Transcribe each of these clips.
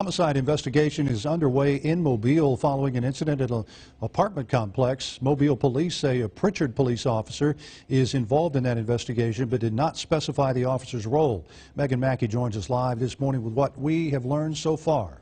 Homicide investigation is underway in Mobile following an incident at an apartment complex. Mobile police say a Pritchard police officer is involved in that investigation but did not specify the officer's role. Megan Mackey joins us live this morning with what we have learned so far.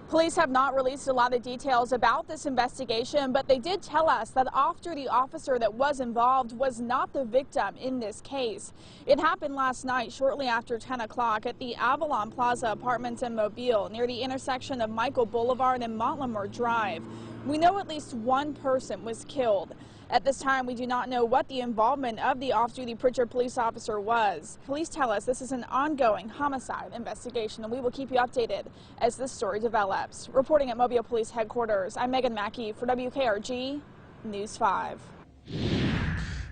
Police have not released a lot of details about this investigation, but they did tell us that after the officer that was involved was not the victim in this case. It happened last night shortly after 10 o'clock at the Avalon Plaza apartments in Mobile near the intersection of Michael Boulevard and Montlemore Drive. We know at least one person was killed. At this time, we do not know what the involvement of the off-duty Pritchard police officer was. Police tell us this is an ongoing homicide investigation, and we will keep you updated as this story develops. Reporting at Mobile Police Headquarters, I'm Megan Mackey for WKRG News 5.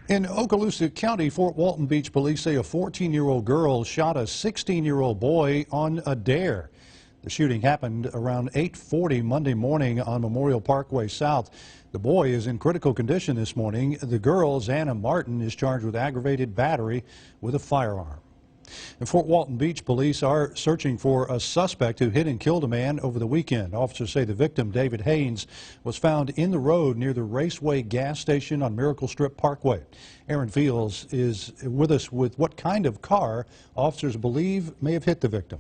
In Okaloosa County, Fort Walton Beach police say a 14-year-old girl shot a 16-year-old boy on a dare. The shooting happened around 8:40 Monday morning on Memorial Parkway South. The boy is in critical condition this morning. The girl, Xana Martin, is charged with aggravated battery with a firearm. And Fort Walton Beach police are searching for a suspect who hit and killed a man over the weekend. Officers say the victim, David Haynes, was found in the road near the Raceway gas station on Miracle Strip Parkway. Aaron Fields is with us with what kind of car officers believe may have hit the victim.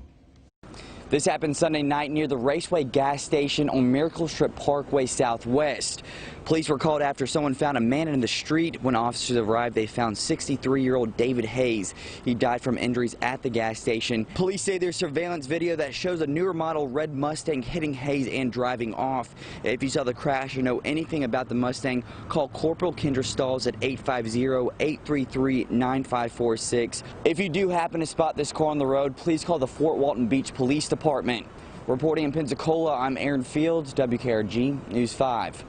This happened Sunday night near the Raceway gas station on Miracle Strip Parkway Southwest. Police were called after someone found a man in the street. When officers arrived, they found 63-year-old David Hayes. He died from injuries at the gas station. Police say there's surveillance video that shows a newer model red Mustang hitting Hayes and driving off. If you saw the crash or know anything about the Mustang, call Corporal Kendra Stalls at 850-833-9546. If you do happen to spot this car on the road, please call the Fort Walton Beach Police Department. Reporting in Pensacola, I'm Aaron Fields, WKRG News 5.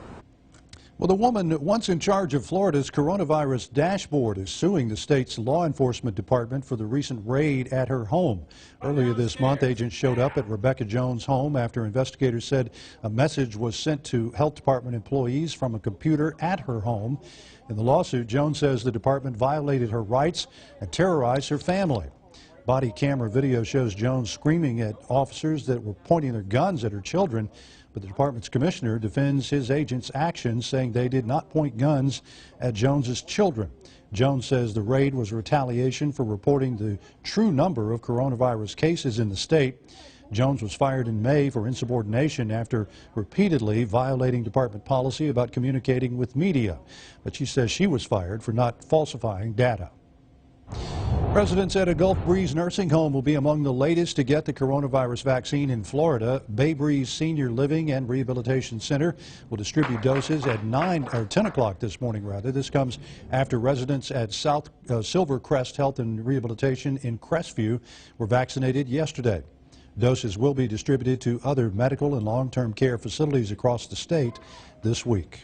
Well, the woman once in charge of Florida's coronavirus dashboard is suing the state's law enforcement department for the recent raid at her home. Earlier this month, agents showed up at Rebecca Jones' home after investigators said a message was sent to health department employees from a computer at her home. In the lawsuit, Jones says the department violated her rights and terrorized her family. Body camera video shows Jones screaming at officers that were pointing their guns at her children, but the department's commissioner defends his agents' actions, saying they did not point guns at Jones's children. Jones says the raid was retaliation for reporting the true number of coronavirus cases in the state. Jones was fired in May for insubordination after repeatedly violating department policy about communicating with media, but she says she was fired for not falsifying data. Residents at a Gulf Breeze nursing home will be among the latest to get the coronavirus vaccine in Florida. Bay Breeze Senior Living and Rehabilitation Center will distribute doses at 10 o'clock this morning, rather. This comes after residents at Silvercrest Health and Rehabilitation in Crestview were vaccinated yesterday. Doses will be distributed to other medical and long-term care facilities across the state this week.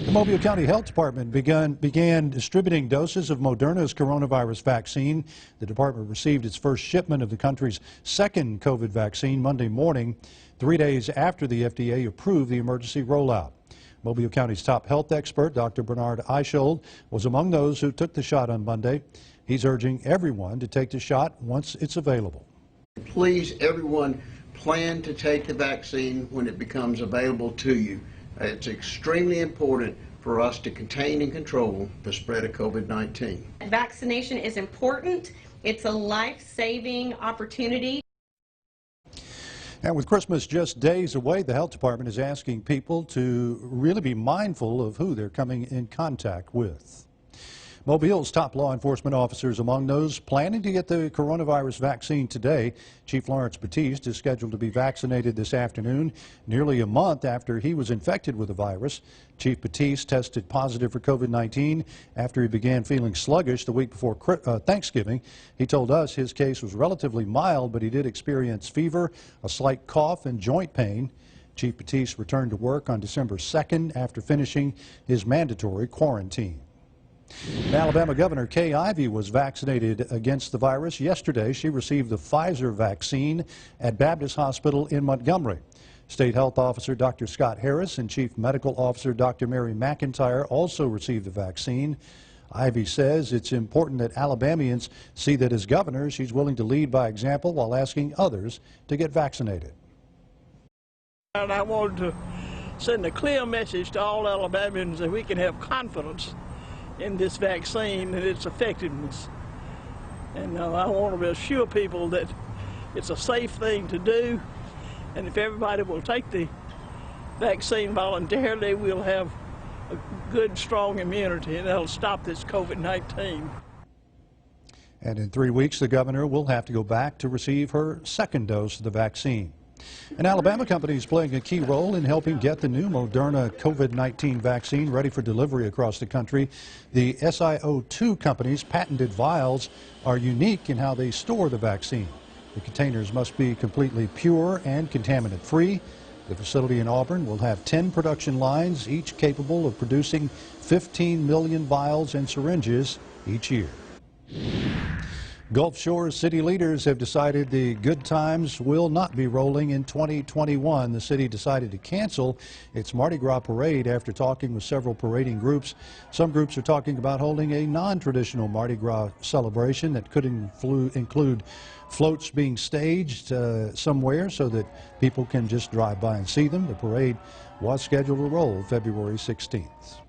The Mobile County Health Department began distributing doses of Moderna's coronavirus vaccine. The department received its first shipment of the country's second COVID vaccine Monday morning, 3 days after the FDA approved the emergency rollout. Mobile County's top health expert, Dr. Bernard Eicholt, was among those who took the shot on Monday. He's urging everyone to take the shot once it's available. Please, everyone, plan to take the vaccine when it becomes available to you. It's extremely important for us to contain and control the spread of COVID-19. Vaccination is important. It's a life-saving opportunity. And with Christmas just days away, the health department is asking people to really be mindful of who they're coming in contact with. Mobile's top law enforcement officers among those planning to get the coronavirus vaccine today. Chief Lawrence Batiste is scheduled to be vaccinated this afternoon, nearly a month after he was infected with the virus. Chief Batiste tested positive for COVID-19 after he began feeling sluggish the week before Thanksgiving. He told us his case was relatively mild, but he did experience fever, a slight cough, and joint pain. Chief Batiste returned to work on December 2nd after finishing his mandatory quarantine. Alabama Governor Kay Ivey was vaccinated against the virus yesterday. She received the Pfizer vaccine at Baptist Hospital in Montgomery. State Health Officer Dr. Scott Harris and Chief Medical Officer Dr. Mary McIntyre also received the vaccine. Ivey says it's important that Alabamians see that as governor, she's willing to lead by example while asking others to get vaccinated. And I wanted to send a clear message to all Alabamians that we can have confidence in this vaccine and its effectiveness. And I want to assure people that it's a safe thing to do, and if everybody will take the vaccine voluntarily, we'll have a good, strong immunity, and that'll stop this COVID-19. And in 3 weeks, the governor will have to go back to receive her second dose of the vaccine. An Alabama company is playing a key role in helping get the new Moderna COVID-19 vaccine ready for delivery across the country. The SIO2 company's patented vials are unique in how they store the vaccine. The containers must be completely pure and contaminant-free. The facility in Auburn will have 10 production lines, each capable of producing 15 million vials and syringes each year. Gulf Shores city leaders have decided the good times will not be rolling in 2021. The city decided to cancel its Mardi Gras parade after talking with several parading groups. Some groups are talking about holding a non-traditional Mardi Gras celebration that could include floats being staged somewhere so that people can just drive by and see them. The parade was scheduled to roll February 16th.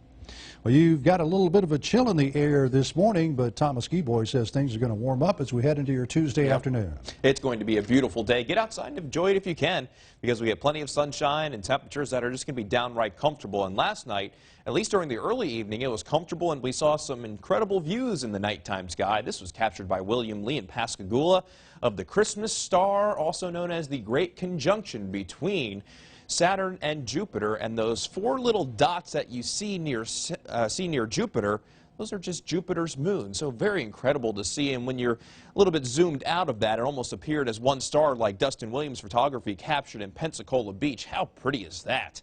Well, you've got a little bit of a chill in the air this morning, but Thomas Geboy says things are going to warm up as we head into your Tuesday afternoon. It's going to be a beautiful day. Get outside and enjoy it if you can, because we have plenty of sunshine and temperatures that are just going to be downright comfortable. And last night, at least during the early evening, it was comfortable, and we saw some incredible views in the nighttime sky. This was captured by William Lee in Pascagoula of the Christmas star, also known as the Great Conjunction between Saturn and Jupiter, and those four little dots that you see near Jupiter, those are just Jupiter's moon. So very incredible to see, and when you're a little bit zoomed out of that, it almost appeared as one star, like Dustin Williams' photography captured in Pensacola Beach. How pretty is that?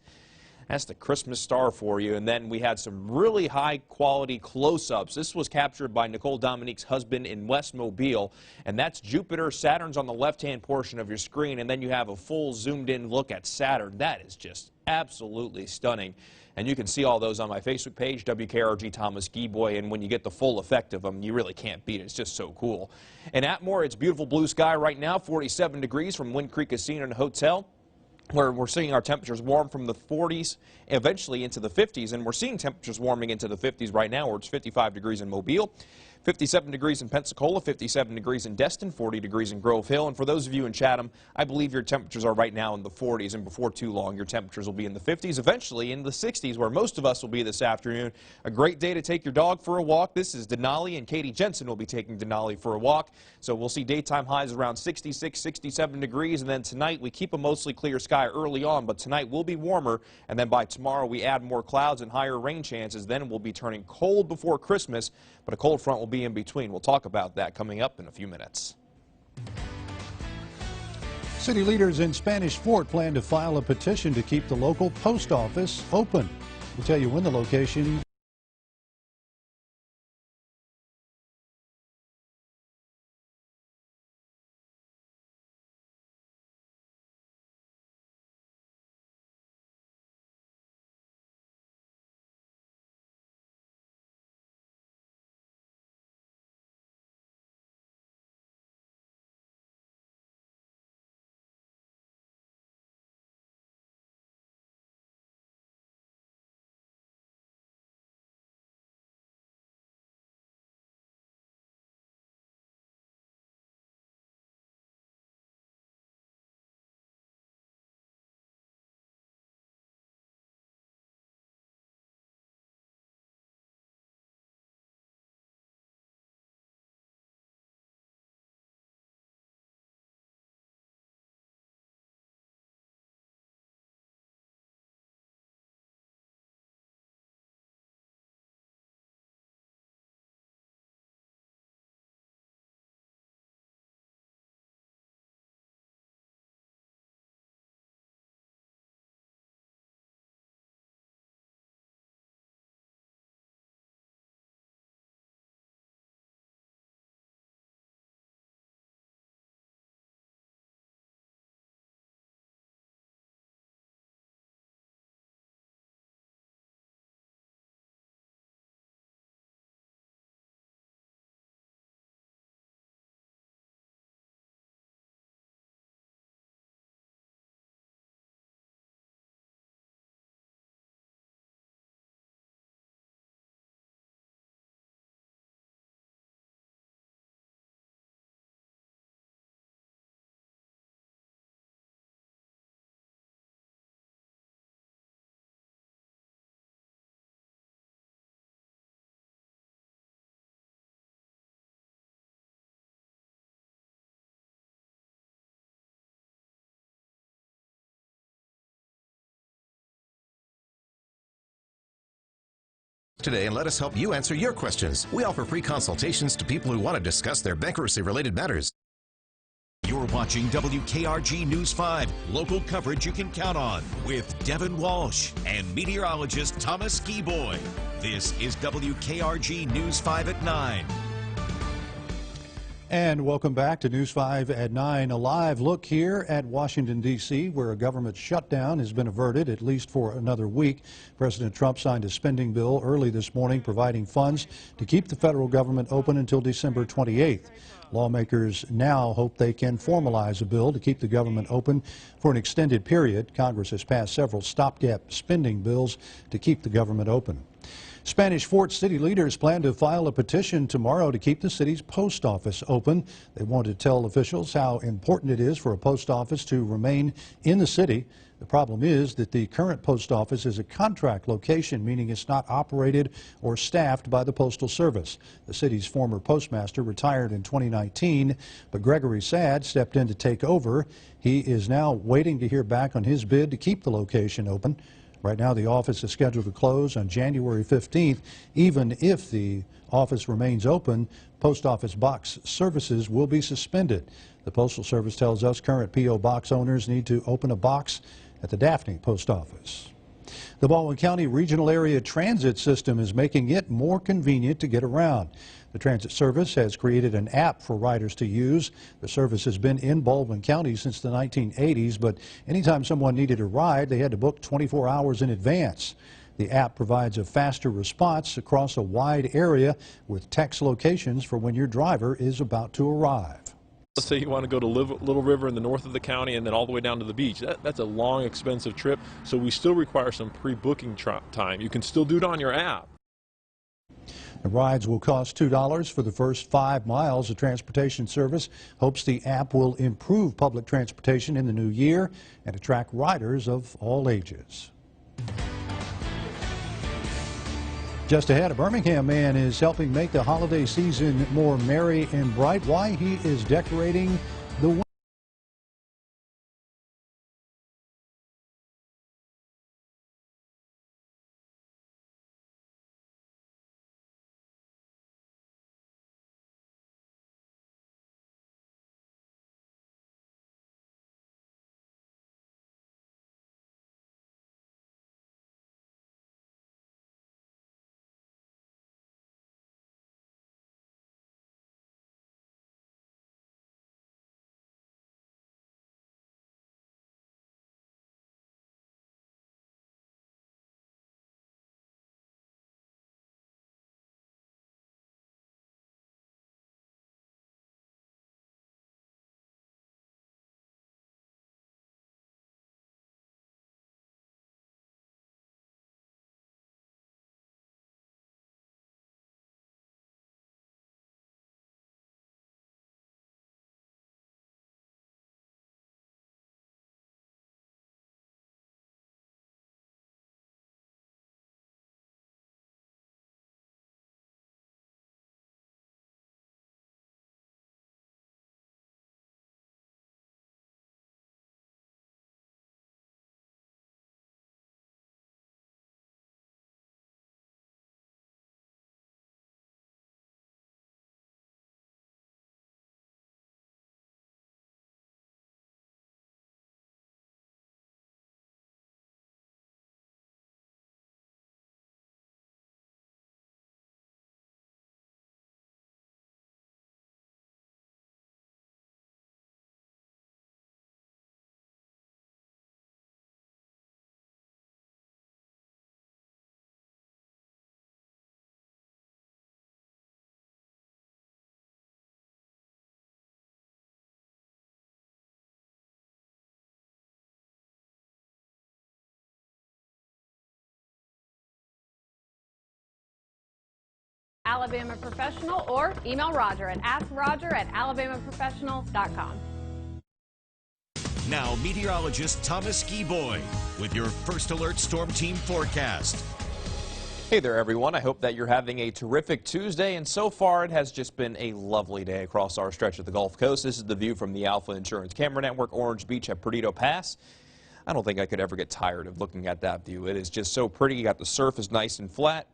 That's the Christmas star for you. And then we had some really high quality close-ups. This was captured by Nicole Dominique's husband in West Mobile, and that's Jupiter. Saturn's on the left-hand portion of your screen, and then you have a full zoomed-in look at Saturn. That is just absolutely stunning. And you can see all those on my Facebook page, WKRG Thomas Geboy, and when you get the full effect of them, you really can't beat it. It's just so cool. In Atmore, it's beautiful blue sky right now, 47 degrees from Wind Creek Casino and Hotel, where we're seeing our temperatures warm from the 40s, eventually into the 50s, and we're seeing temperatures warming into the 50s right now, where it's 55 degrees in Mobile, 57 degrees in Pensacola, 57 degrees in Destin, 40 degrees in Grove Hill. And for those of you in Chatham, I believe your temperatures are right now in the 40s, and before too long, your temperatures will be in the 50s, eventually in the 60s, where most of us will be this afternoon. A great day to take your dog for a walk. This is Denali, and Katie Jensen will be taking Denali for a walk. So we'll see daytime highs around 66, 67 degrees, and then tonight we keep a mostly clear sky early on, but tonight will be warmer, and then by tomorrow we add more clouds and higher rain chances. Then we'll be turning cold before Christmas, but a cold front will be in between. We'll talk about that coming up in a few minutes. City leaders in Spanish Fort plan to file a petition to keep the local post office open. We'll tell you when the location today and let us help you answer your questions. We offer free consultations to people who want to discuss their bankruptcy-related matters. You're watching WKRG News 5, local coverage you can count on, with Devin Walsh and meteorologist Thomas Skiboy. This is WKRG News 5 at 9. And welcome back to News 5 at 9. A live look here at Washington, D.C., where a government shutdown has been averted, at least for another week. President Trump signed a spending bill early this morning providing funds to keep the federal government open until December 28th. Lawmakers now hope they can formalize a bill to keep the government open for an extended period. Congress has passed several stopgap spending bills to keep the government open. Spanish Fort city leaders plan to file a petition tomorrow to keep the city's post office open. They want to tell officials how important it is for a post office to remain in the city. The problem is that the current post office is a contract location, meaning it's not operated or staffed by the Postal Service. The city's former postmaster retired in 2019, but Gregory Saad stepped in to take over. He is now waiting to hear back on his bid to keep the location open. Right now, the office is scheduled to close on January 15th. Even if the office remains open, post office box services will be suspended. The Postal Service tells us current P.O. box owners need to open a box at the Daphne Post Office. The Baldwin County Regional Area Transit System is making it more convenient to get around. The transit service has created an app for riders to use. The service has been in Baldwin County since the 1980s, but anytime someone needed a ride, they had to book 24 hours in advance. The app provides a faster response across a wide area with text locations for when your driver is about to arrive. Let's say you want to go to Little River in the north of the county and then all the way down to the beach. That's a long, expensive trip, so we still require some pre-booking time. You can still do it on your app. The rides will cost $2 for the first 5 miles. The transportation service hopes the app will improve public transportation in the new year and attract riders of all ages. Just ahead, a Birmingham man is helping make the holiday season more merry and bright. Why he is decorating the Alabama Professional, or email Roger at askroger@alabamaprofessional.com. Now, meteorologist Thomas Skiboy with your First Alert Storm Team forecast. Hey there, everyone. I hope that you're having a terrific Tuesday, and so far it has just been a lovely day across our stretch of the Gulf Coast. This is the view from the Alpha Insurance Camera Network, Orange Beach at Perdido Pass. I don't think I could ever get tired of looking at that view. It is just so pretty. You got the surf is nice and flat.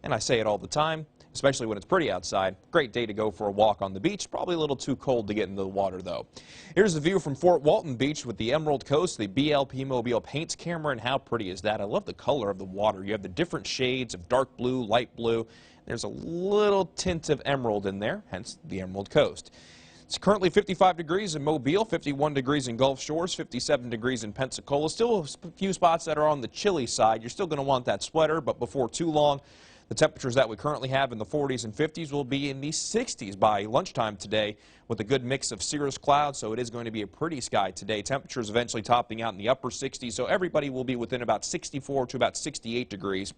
And I say it all the time, especially when it's pretty outside. Great day to go for a walk on the beach. Probably a little too cold to get into the water, though. Here's the view from Fort Walton Beach with the Emerald Coast, the BLP Mobile paints camera, and how pretty is that? I love the color of the water. You have the different shades of dark blue, light blue. There's a little tint of emerald in there, hence the Emerald Coast. It's currently 55 degrees in Mobile, 51 degrees in Gulf Shores, 57 degrees in Pensacola. Still a few spots that are on the chilly side. You're still going to want that sweater, but before too long, the temperatures that we currently have in the 40s and 50s will be in the 60s by lunchtime today with a good mix of cirrus clouds, so it is going to be a pretty sky today. Temperatures eventually topping out in the upper 60s, so everybody will be within about 64 to about 68 degrees.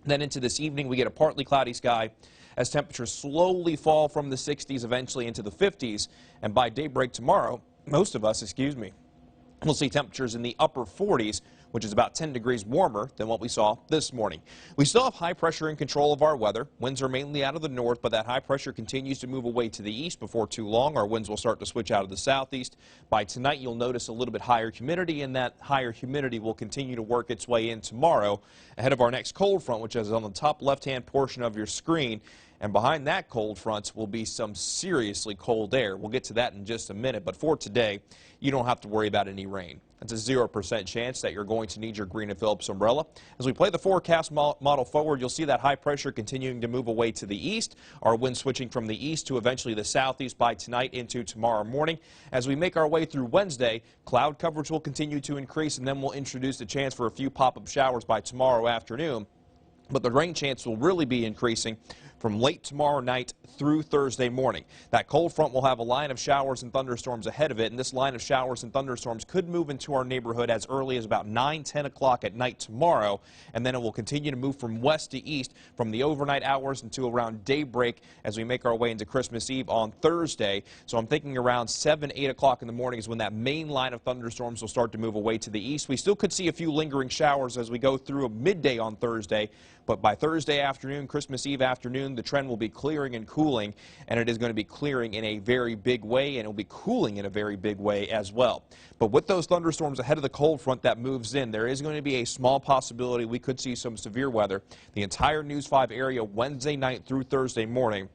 Then into this evening, we get a partly cloudy sky as temperatures slowly fall from the 60s eventually into the 50s. And by daybreak tomorrow, most of us, we'll see temperatures in the upper 40s, which is about 10 degrees warmer than what we saw this morning. We still have high pressure in control of our weather. Winds are mainly out of the north, but that high pressure continues to move away to the east. Before too long, our winds will start to switch out of the southeast. By tonight, you'll notice a little bit higher humidity, and that higher humidity will continue to work its way in tomorrow ahead of our next cold front, which is on the top left-hand portion of your screen. And behind that cold front will be some seriously cold air. We'll get to that in just a minute, but for today, you don't have to worry about any rain. It's a 0% chance that you're going to need your Green & Phillips umbrella. As we play the forecast model forward, you'll see that high pressure continuing to move away to the east. Our wind switching from the east to eventually the southeast by tonight into tomorrow morning. As we make our way through Wednesday, cloud coverage will continue to increase, and then we'll introduce the chance for a few pop-up showers by tomorrow afternoon. But the rain chance will really be increasing from late tomorrow night through Thursday morning. That cold front will have a line of showers and thunderstorms ahead of it, and this line of showers and thunderstorms could move into our neighborhood as early as about 9-10 o'clock at night tomorrow, and then it will continue to move from west to east from the overnight hours until around daybreak as we make our way into Christmas Eve on Thursday. So I'm thinking around 7-8 o'clock in the morning is when that main line of thunderstorms will start to move away to the east. We still could see a few lingering showers as we go through a midday on Thursday, but by Thursday afternoon, Christmas Eve afternoon, the trend will be clearing and cooling, and it is going to be clearing in a very big way, and it will be cooling in a very big way as well. But with those thunderstorms ahead of the cold front that moves in, there is going to be a small possibility we could see some severe weather. The entire News 5 area Wednesday night through Thursday morning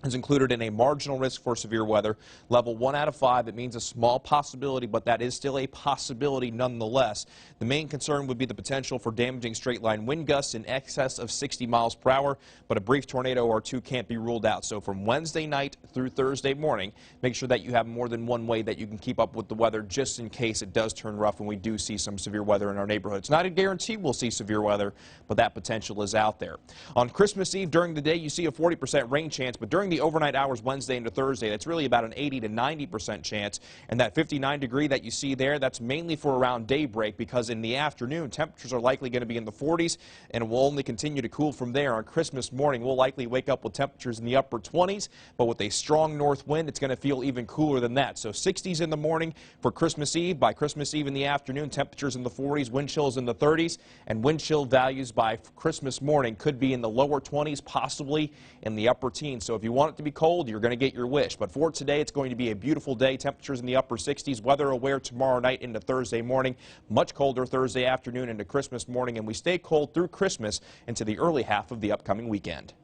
is included in a marginal risk for severe weather. Level 1 out of 5, it means a small possibility, but that is still a possibility nonetheless. The main concern would be the potential for damaging straight-line wind gusts in excess of 60 miles per hour, but a brief tornado or two can't be ruled out. So from Wednesday night through Thursday morning, make sure that you have more than one way that you can keep up with the weather just in case it does turn rough and we do see some severe weather in our neighborhood. It's not a guarantee we'll see severe weather, but that potential is out there. On Christmas Eve during the day, you see a 40% rain chance, but during the overnight hours Wednesday into Thursday, that's really about an 80 to 90% chance. And that 59 degree that you see there, that's mainly for around daybreak, because in the afternoon, temperatures are likely going to be in the 40s, and it will only continue to cool from there. On Christmas morning, we'll likely wake up with temperatures in the upper 20s, but with a strong north wind, it's going to feel even cooler than that. So 60s in the morning for Christmas Eve. By Christmas Eve in the afternoon, temperatures in the 40s, wind chills in the 30s, and wind chill values by Christmas morning could be in the lower 20s, possibly in the upper teens. So if you want it to be cold, you're going to get your wish. But for today, it's going to be a beautiful day. Temperatures in the upper 60s. Weather aware tomorrow night into Thursday morning. Much colder Thursday afternoon into Christmas morning. And we stay cold through Christmas into the early half of the upcoming weekend.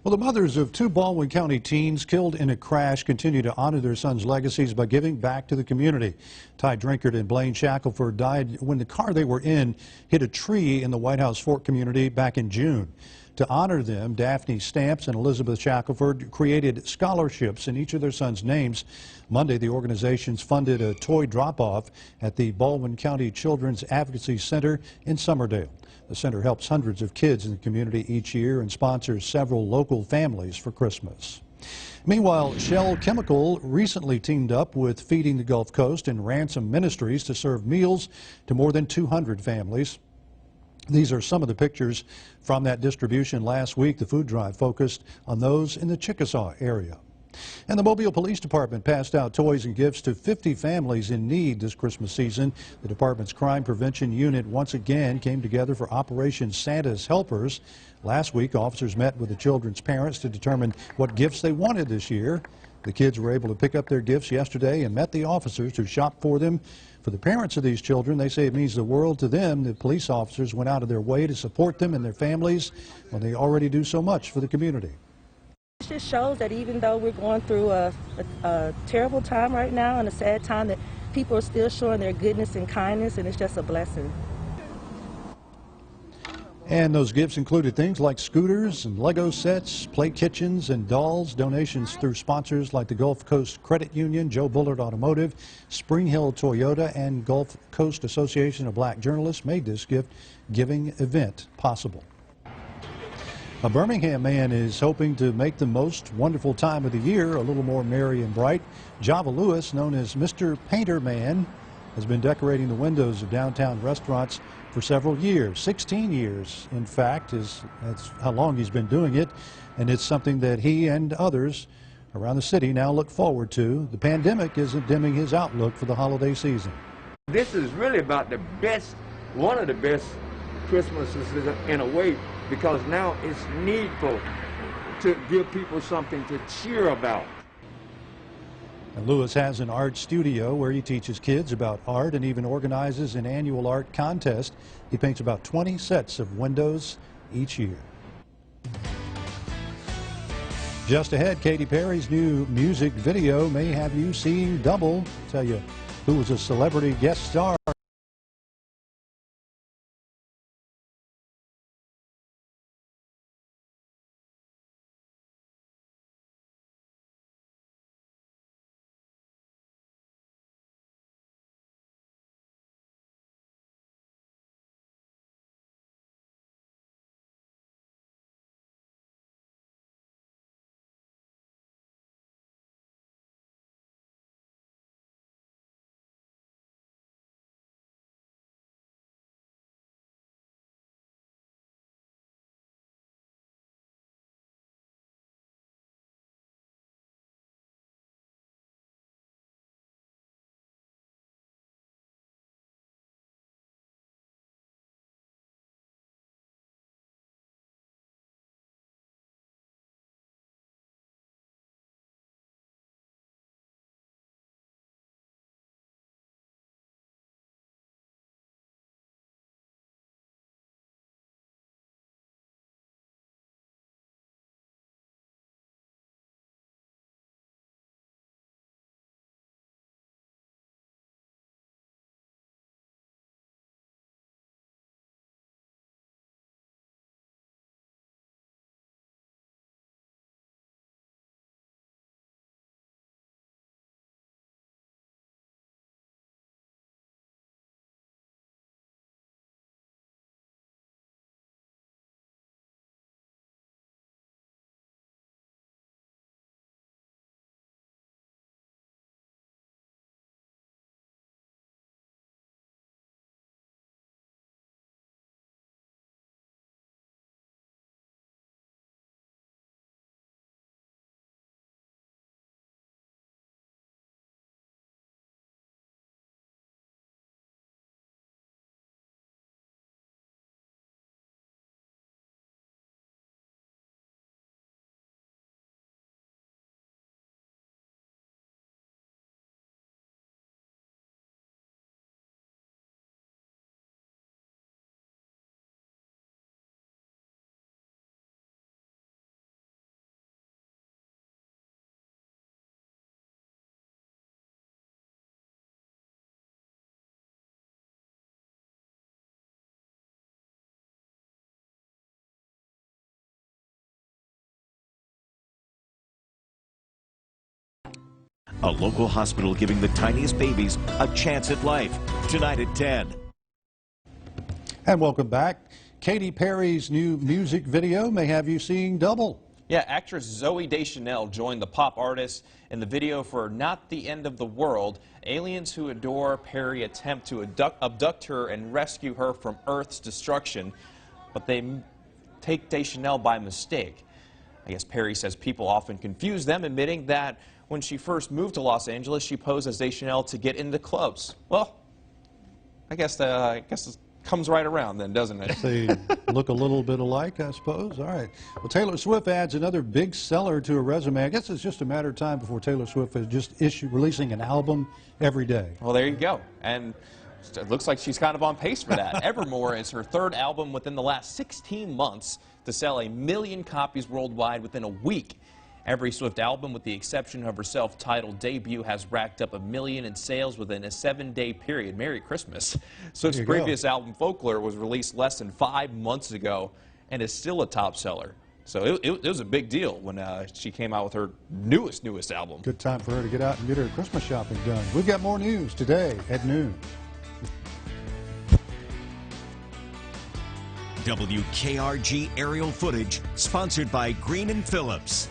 Well, the mothers of two Baldwin County teens killed in a crash continue to honor their sons' legacies by giving back to the community. Ty Drinkard and Blaine Shackelford died when the car they were in hit a tree in the White House Fort community back in June. To honor them, Daphne Stamps and Elizabeth Shackelford created scholarships in each of their sons' names. Monday, the organizations funded a toy drop-off at the Baldwin County Children's Advocacy Center in Summerdale. The center helps hundreds of kids in the community each year and sponsors several local families for Christmas. Meanwhile, Shell Chemical recently teamed up with Feeding the Gulf Coast and Ransom Ministries to serve meals to more than 200 families. These are some of the pictures from that distribution last week. The food drive focused on those in the Chickasaw area. And the Mobile Police Department passed out toys and gifts to 50 families in need this Christmas season. The department's crime prevention unit once again came together for Operation Santa's Helpers. Last week, officers met with the children's parents to determine what gifts they wanted this year. The kids were able to pick up their gifts yesterday and met the officers who shopped for them. For the parents of these children, they say it means the world to them that police officers went out of their way to support them and their families when they already do so much for the community. It just shows that even though we're going through a terrible time right now and a sad time, that people are still showing their goodness and kindness, and it's just a blessing. And those gifts included things like scooters and Lego sets, play kitchens and dolls, donations through sponsors like the Gulf Coast Credit Union, Joe Bullard Automotive, Spring Hill Toyota, and Gulf Coast Association of Black Journalists made this gift-giving event possible. A Birmingham man is hoping to make the most wonderful time of the year a little more merry and bright. Java Lewis, known as Mr. Painter Man, has been decorating the windows of downtown restaurants for several years. 16 years, in fact, that's how long he's been doing it, and it's something that he and others around the city now look forward to. The pandemic isn't dimming his outlook for the holiday season. This is really about the best, one of the best Christmases in a way, because now it's needful to give people something to cheer about. And Lewis has an art studio where he teaches kids about art and even organizes an annual art contest. He paints about 20 sets of windows each year. Just ahead, Katy Perry's new music video may have you seeing double. I'll tell you who was a celebrity guest star. A local hospital giving the tiniest babies a chance at life. Tonight at 10. And welcome back. Katy Perry's new music video may have you seeing double. Yeah, actress Zooey Deschanel joined the pop artist in the video for Not the End of the World. Aliens who adore Perry attempt to abduct her and rescue her from Earth's destruction, but they take Deschanel by mistake. I guess Perry says people often confuse them, admitting that when she first moved to Los Angeles, she posed as Deschanel to get into clubs. Well, I guess it's comes right around then, doesn't it? They look a little bit alike, I suppose. All right. Well, Taylor Swift adds another big seller to her resume. I guess it's just a matter of time before Taylor Swift is just releasing an album every day. Well, there you go. And it looks like she's kind of on pace for that. Evermore is her third album within the last 16 months to sell 1 million copies worldwide within a week. Every Swift album, with the exception of her self-titled debut, has racked up 1 million in sales within a 7-day period. Merry Christmas. Swift's previous album, Folklore, was released less than 5 months ago and is still a top seller. So it was a big deal when she came out with her newest album. Good time for her to get out and get her Christmas shopping done. We've got more news today at noon. WKRG aerial footage sponsored by Green & Phillips.